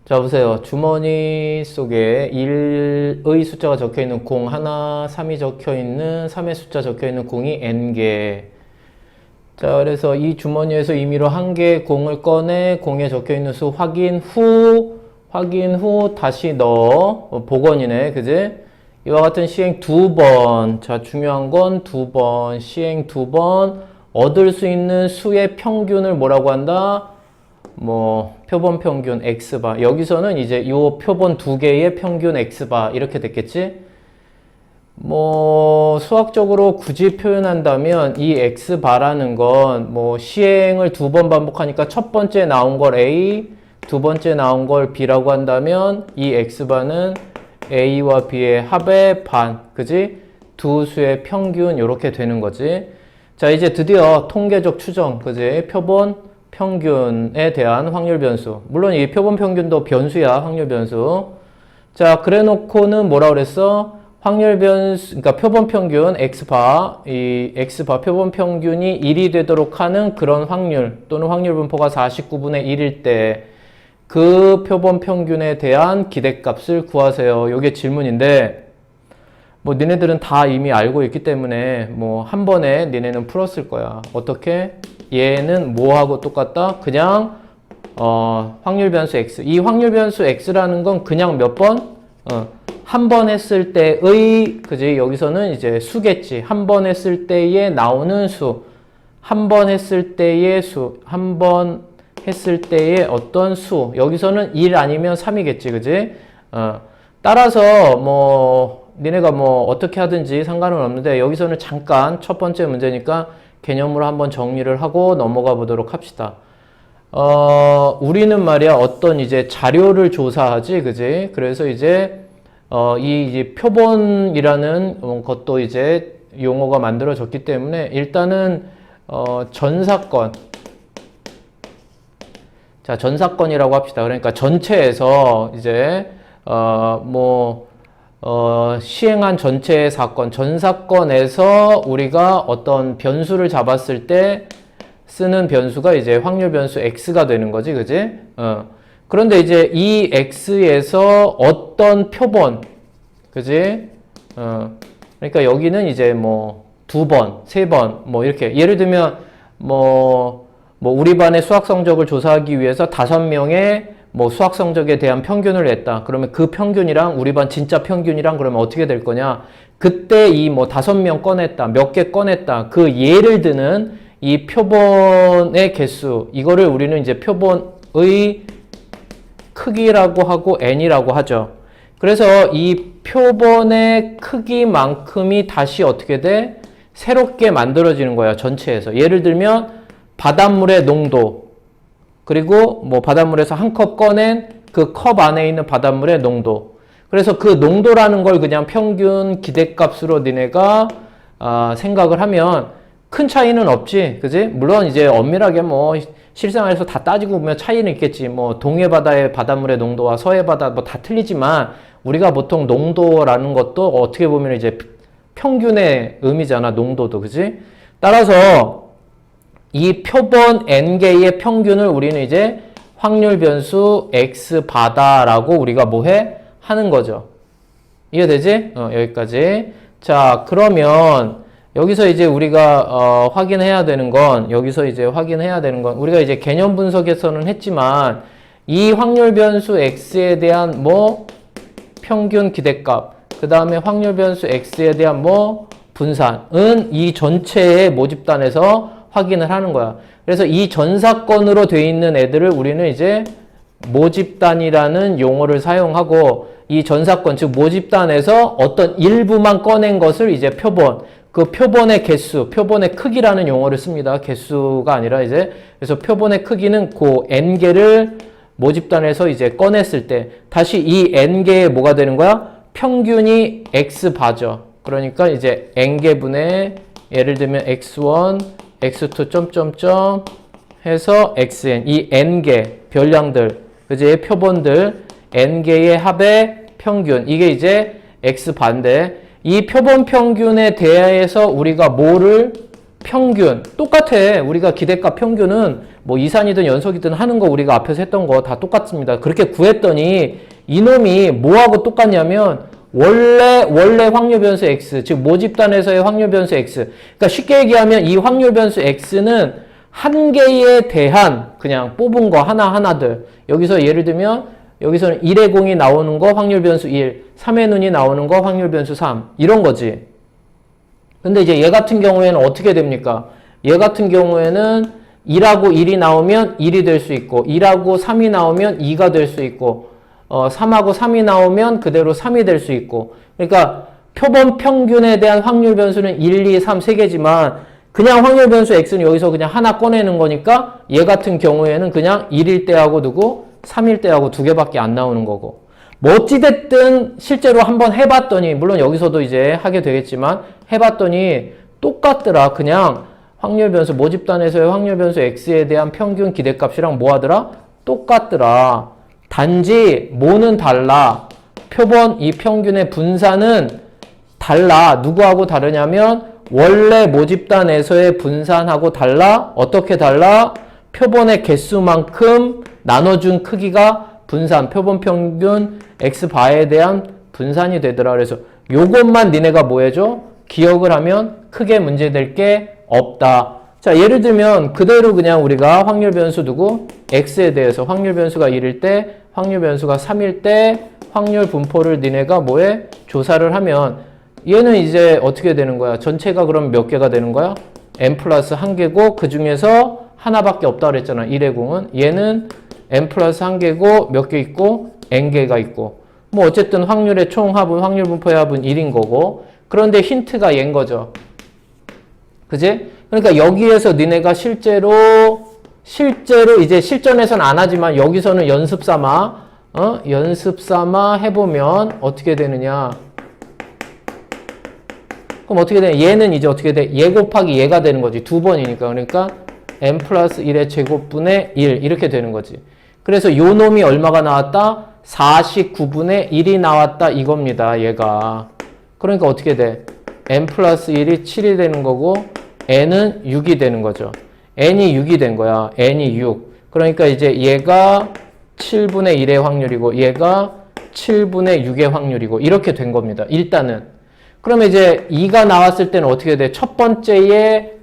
자, 보세요. 주머니 속에 1의 숫자가 적혀있는 공 하나, 3이 적혀있는 3의 숫자 적혀있는 공이 n개. 자, 그래서 이 주머니에서 임의로 한 개의 공을 꺼내 공에 적혀있는 수 확인 후 다시 넣어. 복원이네. 그지? 이와 같은 시행 2번. 자, 중요한 건 2번. 시행 2번. 얻을 수 있는 수의 평균을 뭐라고 한다? 표본 평균 x바. 여기서는 이제 요 표본 두 개의 평균 x바 이렇게 됐겠지? 수학적으로 굳이 표현한다면 이 x바라는 건 시행을 2번 반복하니까 첫 번째 나온 걸 a, 두 번째 나온 걸 b라고 한다면 이 x바는 a와 b의 합의 반. 그지? 두 수의 평균 이렇게 되는 거지. 자, 이제 드디어 통계적 추정. 그지? 표본 평균에 대한 확률 변수. 물론 이 표본 평균도 변수야, 확률 변수. 자, 그래 놓고는 뭐라 그랬어? 확률 변수, 그러니까 표본 평균, x바, 이 x바 표본 평균이 1이 되도록 하는 그런 확률, 또는 확률 분포가 49분의 1일 때, 그 표본 평균에 대한 기대값을 구하세요. 요게 질문인데, 니네들은 다 이미 알고 있기 때문에, 한 번에 니네는 풀었을 거야. 어떻게? 얘는 뭐하고 똑같다? 그냥 확률 변수 x. 이 확률 변수 x라는 건 그냥 몇 번? 한 번 했을 때의, 그지? 여기서는 이제 수겠지. 한 번 했을 때에 나오는 수. 한 번 했을 때의 수. 한 번 했을 때의 어떤 수. 여기서는 1 아니면 3이겠지. 그지? 따라서 니네가 어떻게 하든지 상관은 없는데 여기서는 잠깐 첫 번째 문제니까 개념으로 한번 정리를 하고 넘어가 보도록 합시다. 우리는 말이야 어떤 이제 자료를 조사하지, 그지? 그래서 이제 이제 표본이라는 것도 이제 용어가 만들어졌기 때문에 일단은 전사건. 자, 전사건이라고 합시다. 그러니까 전체에서 이제 시행한 전체의 사건, 전사건에서 우리가 어떤 변수를 잡았을 때 쓰는 변수가 이제 확률 변수 x가 되는 거지, 그지? 그런데 이제 이 x에서 어떤 표본, 그지? 그러니까 여기는 이제 2번, 3번, 이렇게. 예를 들면, 우리 반의 수학 성적을 조사하기 위해서 5명의 수학 성적에 대한 평균을 냈다. 그러면 그 평균이랑 우리 반 진짜 평균이랑 그러면 어떻게 될 거냐? 그때 이 5명 꺼냈다. 몇 개 꺼냈다. 그 예를 드는 이 표본의 개수. 이거를 우리는 이제 표본의 크기라고 하고 n이라고 하죠. 그래서 이 표본의 크기만큼이 다시 어떻게 돼? 새롭게 만들어지는 거야. 전체에서. 예를 들면 바닷물의 농도. 그리고 바닷물에서 한 컵 꺼낸 그 컵 안에 있는 바닷물의 농도. 그래서 그 농도라는 걸 그냥 평균 기대값으로 니네가 생각을 하면 큰 차이는 없지. 그지? 물론 이제 엄밀하게 실생활에서 다 따지고 보면 차이는 있겠지. 동해 바다의 바닷물의 농도와 서해 바다 다 틀리지만 우리가 보통 농도라는 것도 어떻게 보면 이제 평균의 의미잖아. 농도도. 그지? 따라서 이 표본 n개의 평균을 우리는 이제 확률 변수 x바다라고 우리가 하는 거죠. 이해되지? 여기까지. 자, 그러면 여기서 이제 우리가 확인해야 되는 건 우리가 이제 개념 분석에서는 했지만 이 확률 변수 x에 대한 평균 기대값, 그 다음에 확률 변수 x에 대한 분산은 이 전체의 모집단에서 확인을 하는 거야. 그래서 이 전사건으로 돼 있는 애들을 우리는 이제 모집단이라는 용어를 사용하고 이 전사건, 즉 모집단에서 어떤 일부만 꺼낸 것을 이제 표본, 그 표본의 개수, 표본의 크기라는 용어를 씁니다. 개수가 아니라 이제 그래서 표본의 크기는 그 n개를 모집단에서 이제 꺼냈을 때 다시 이 n개의 뭐가 되는 거야? 평균이 x바죠. 그러니까 이제 n개분의 예를 들면 x1 x2 점점점 해서 xn 이 n개 별량들 그지 표본들 n개의 합의 평균 이게 이제 x반대 이 표본 평균에 대해서 우리가 뭐를 평균 똑같아. 우리가 기대값 평균은 뭐 이산이든 연속이든 하는 거 우리가 앞에서 했던 거 다 똑같습니다. 그렇게 구했더니 이놈이 뭐하고 똑같냐면 원래 확률 변수 x, 즉 모집단에서의 확률 변수 x. 그러니까 쉽게 얘기하면 이 확률 변수 x는 한 개에 대한 그냥 뽑은 거 하나하나들. 여기서 예를 들면 여기서는 1의 공이 나오는 거 확률 변수 1, 3의 눈이 나오는 거 확률 변수 3. 이런 거지. 근데 이제 얘 같은 경우에는 어떻게 됩니까? 얘 같은 경우에는 2하고 1이 나오면 1이 될 수 있고 2하고 3이 나오면 2가 될 수 있고 3하고 3이 나오면 그대로 3이 될 수 있고 그러니까 표본 평균에 대한 확률 변수는 1, 2, 3 세 개지만 그냥 확률 변수 x는 여기서 그냥 하나 꺼내는 거니까 얘 같은 경우에는 그냥 1일 때하고 누구 3일 때하고 두 개밖에 안 나오는 거고 뭐 어찌됐든 실제로 한번 해봤더니 물론 여기서도 이제 하게 되겠지만 해봤더니 똑같더라. 그냥 확률 변수 모집단에서의 확률 변수 x에 대한 평균 기대값이랑 뭐 하더라? 똑같더라. 단지 뭐는 달라. 표본 이 평균의 분산은 달라. 누구하고 다르냐면 원래 모집단에서의 분산하고 달라. 어떻게 달라? 표본의 개수만큼 나눠준 크기가 분산, 표본 평균 x바에 대한 분산이 되더라. 그래서 요것만 니네가 뭐 해줘? 기억을 하면 크게 문제될 게 없다. 자, 예를 들면 그대로 그냥 우리가 확률 변수 두고 x에 대해서 확률 변수가 1일 때, 확률 변수가 3일 때 확률 분포를 니네가 뭐해? 조사를 하면 얘는 이제 어떻게 되는 거야? 전체가 그럼 몇 개가 되는 거야? n 플러스 1개고 그 중에서 하나밖에 없다 그랬잖아. 1의 공은. 얘는 n 플러스 1개고 몇 개 있고 n개가 있고 뭐 어쨌든 확률의 총합은 확률 분포의 합은 1인 거고 그런데 힌트가 얘인 거죠. 그지? 그러니까 여기에서 니네가 실제로 이제 실전에서는 안 하지만 여기서는 연습 삼아 해보면 어떻게 되느냐. 그럼 어떻게 돼? 얘는 이제 어떻게 돼? 얘 곱하기 얘가 되는 거지. 두 번이니까. 그러니까 n 플러스 1의 제곱분의 1 이렇게 되는 거지. 그래서 요 놈이 얼마가 나왔다? 49분의 1이 나왔다 이겁니다. 얘가. 그러니까 어떻게 돼? n 플러스 1이 7이 되는 거고 n은 6이 되는 거죠. n이 6이 된 거야. n이 6. 그러니까 이제 얘가 7분의 1의 확률이고 얘가 7분의 6의 확률이고 이렇게 된 겁니다. 일단은. 그러면 이제 2가 나왔을 때는 어떻게 돼? 첫 번째 1,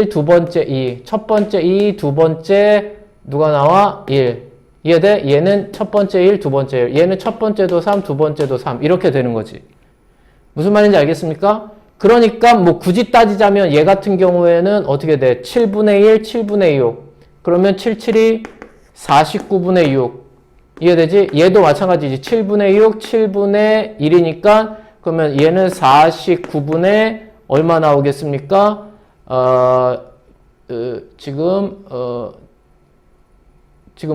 두 번째 2. 첫 번째 2, 두 번째 누가 나와? 1. 이해돼? 얘는 첫 번째 1, 두 번째 1. 얘는 첫 번째도 3, 두 번째도 3. 이렇게 되는 거지. 무슨 말인지 알겠습니까? 그러니까 뭐 굳이 따지자면 얘 같은 경우에는 어떻게 돼? 7분의 1, 7분의 6. 그러면 7, 7이 49분의 6. 이해되지? 얘도 마찬가지지. 7분의 6, 7분의 1이니까 그러면 얘는 49분의 얼마 나오겠습니까? 지금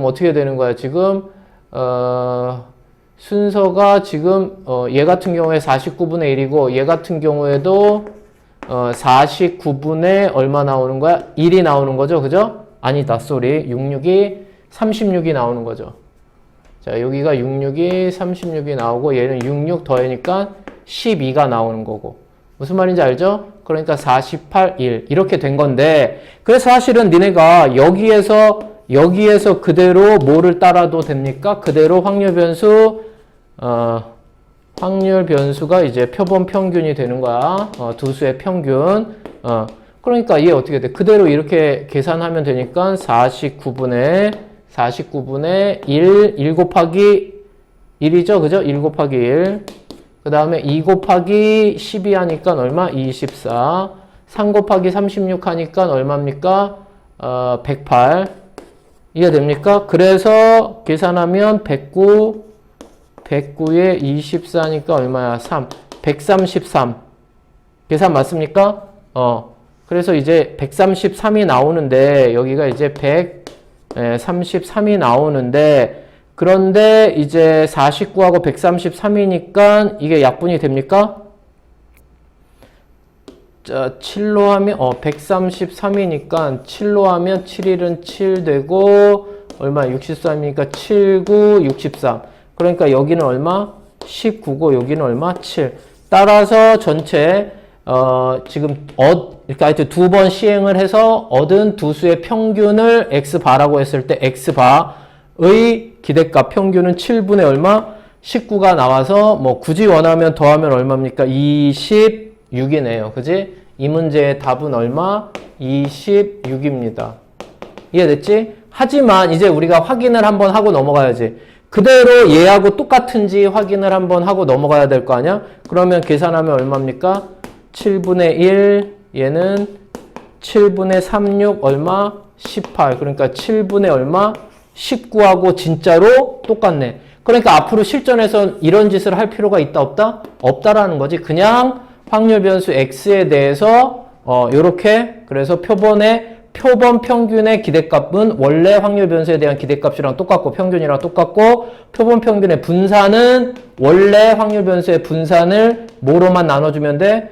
어떻게 되는 거야? 지금 순서가 지금 얘 같은 경우에 49분의 1이고 얘 같은 경우에도 49분의 얼마 나오는 거야? 1이 나오는 거죠. 그죠? 아니다. 쏘리. 66이 36이 나오는 거죠. 자, 여기가 66이 36이 나오고 얘는 66 더하니까 12가 나오는 거고. 무슨 말인지 알죠? 그러니까 48, 1 이렇게 된 건데 그래서 사실은 니네가 여기에서 그대로 뭐를 따라도 됩니까? 그대로 확률 변수가 이제 표본 평균이 되는 거야. 두 수의 평균. 그러니까 얘 어떻게 돼? 그대로 이렇게 계산하면 되니까 49분의 1 곱하기 1이죠. 그죠? 1 곱하기 1. 그 다음에 2 곱하기 12 하니까 얼마? 24. 3 곱하기 36 하니까 얼마입니까? 108. 이해됩니까? 그래서 계산하면 109에 24니까 얼마야? 3. 133. 계산 맞습니까? 그래서 이제 133이 나오는데 여기가 이제 133이 나오는데 그런데 이제 49하고 133이니까 이게 약분이 됩니까? 자, 7로 하면 133이니까 7로 하면 7일은 7 되고 얼마? 63이니까 7, 9, 63. 그러니까 여기는 얼마? 19고 여기는 얼마? 7. 따라서 전체 지금 이렇게 하여튼 두 번 시행을 해서 얻은 두 수의 평균을 x바라고 했을 때 x바의 기대값 평균은 7분의 얼마? 19가 나와서 뭐 굳이 원하면 더하면 얼마입니까? 26이네요. 그지? 이 문제의 답은 얼마? 26입니다. 이해됐지? 하지만 이제 우리가 확인을 한번 하고 넘어가야지. 그대로 얘하고 똑같은지 확인을 한번 하고 넘어가야 될 거 아니야? 그러면 계산하면 얼마입니까? 7분의 1, 얘는 7분의 36 얼마? 18. 그러니까 7분의 얼마? 19하고 진짜로 똑같네. 그러니까 앞으로 실전에서 이런 짓을 할 필요가 있다 없다? 없다라는 거지. 그냥 확률 변수 x에 대해서 요렇게 그래서 표본 평균의 기대값은 원래 확률 변수에 대한 기대값이랑 똑같고 평균이랑 똑같고 표본 평균의 분산은 원래 확률 변수의 분산을 뭐로만 나눠주면 돼?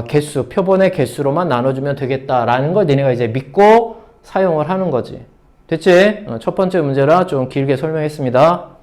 개수, 표본의 개수로만 나눠주면 되겠다라는 걸 니네가 이제 믿고 사용을 하는 거지. 됐지? 첫 번째 문제라 좀 길게 설명했습니다.